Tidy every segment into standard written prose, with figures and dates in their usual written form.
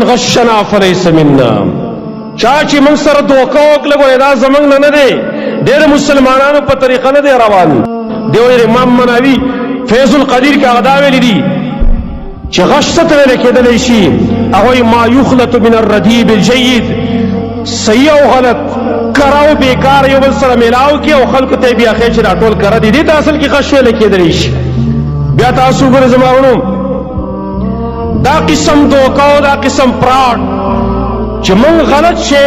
غشنا فليس منا. چا چې موږ سره دوکه وکړه دا زمونږ نه دی. ډېر مسلمانانو په طریقه نه دی روان. دی ویل امام مناوي فیض القدیر کې هغه دا ویلي دي چې غش څه ته ویل کېدلی شي. هغوی ما یخلط من الردیب الجید، صحیح او غلط کراو بیکار یو بل سره میلاو کې او خلکو ته بیا ښیي چې دا ټول کره دي. دې ته اصل کې غش ویل کېدلی شي. بیا تاسو ګورئ زما ورونو دا قسم دوکه او دا قسم پراټ چې موږ غلط شی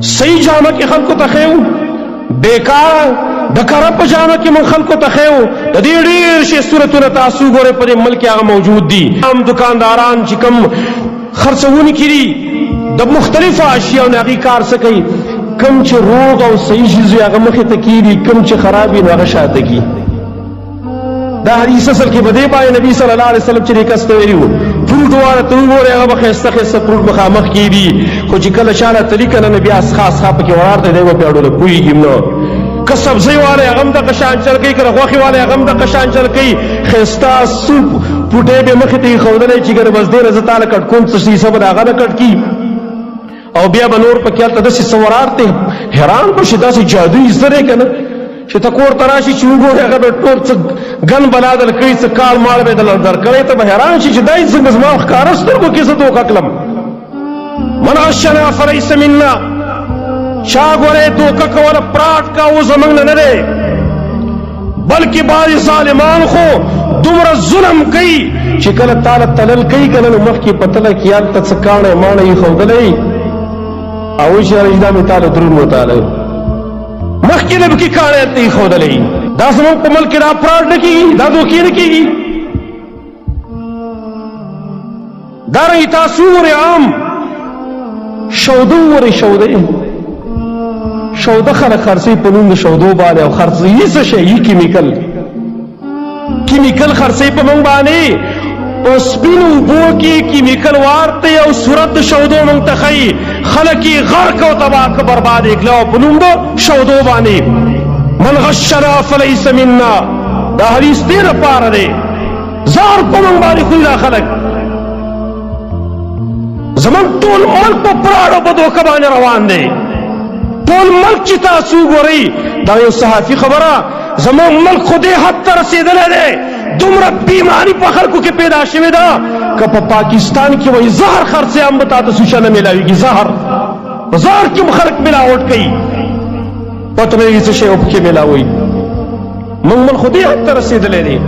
صحیح جامه کې خلکو ته ښیو، بیکار د کره په جامه کې موږ خلکو ته ښیو. د دې ډېر شي صورتونه تاسو ګورئ په دې ملک کې هغه موجود دي. عام دکانداران چې کوم خرڅونکي دي د مختلفو اشیاو نه هغوی کار څه کوي، کوم چې روغ او صحیح شیز وي هغه مخې ته کېږي، کوم چې خراب وي نو هغه شاته کي. دا حدیث اصل کې په دې باندې نبی صلی الله علیه وسلم چې دې کس ته ویلي وو فروټ والا ته وګورئ هغه به ښایسته ښایسته فروټ مخامخ کېږي، خو چې کله چا له تلي که نه نو بیا اسخا پکې ولاړ دی، دی به پې اړوله پوهېږي هم نه. که سبزۍ والی هغه هم دغه شان چل کوي، که د غوښې والی هغه هم دغه شان چل کوي. ښایسته سوپ پوټی به مخې ته ایښودلی چې ګنې بس ډېره زه تا له کټ کوم څه شیسه به د هغه نه کټ کي او بیا به نور پکې هلته داسې څه ورارتې حیران به شي، داسې جادوي زر یې که نه چې ته کور ته راشي چې وګورې هغه به ټول څه ګن بلا دل کړي، څه کال ماړ به دل درکړی، ته به حیران شي چې دا یې څنګه زما ښکاره سترګو کې زه دوکه کړم. من غشنا فلیس منا. چا ګورې دوکه کوله پراټ کا و زمونږ نه نه دی، بلکې بعضې ظالمان خو دومره ظلم کوي چې کله تاله تلل کوي که نه نو مخکې په تله کې هلته څه کاڼی ماڼی ایښودلی او وایي چې یاره دا مې تاله درون وتالی مخکې نه پکې کاڼی هلته ایښودلی. دا زمونږ په ملک کې دا پراټ نه کېږي، دا دوکې نه کېږي. دارنګې تاسو وګورئ عام شوده وګورئ، شوده خلک خرڅوي په نوم د شودو باندې او خرڅوي څه شی یي کیمیکل خرڅوي په موږ باندې. په سپینو اوبو کې کیمیکل وارته او صورت د شودو موږ ته ښیي، خلک یې غرق او تباه که برباد یې کړه او په نوم د شودو باندې. من غشنا فلیس منا. دا حدیث دې لپاره دی زار په موږ باندې خوري دا خلک. زموږ ټول ملک په پراړو په دوکه باندې روان دی. ټول ملک چې تاسو ګورئ دا یو صحافي خبره، زموږ ملک خو دې حد ته رسېدلی دی، دومره بیماري په خلکو کې پیدا شوې ده که په پاکستان کې وایي زهر خرڅې هم به تا ته سوچه نه میلاوېږي. زهر کې هم خلک ملاوټ کوي، پته نه لګي څه شی به پکې میلاوي. موږ ملک خو دې حد ته رسېدلی دی.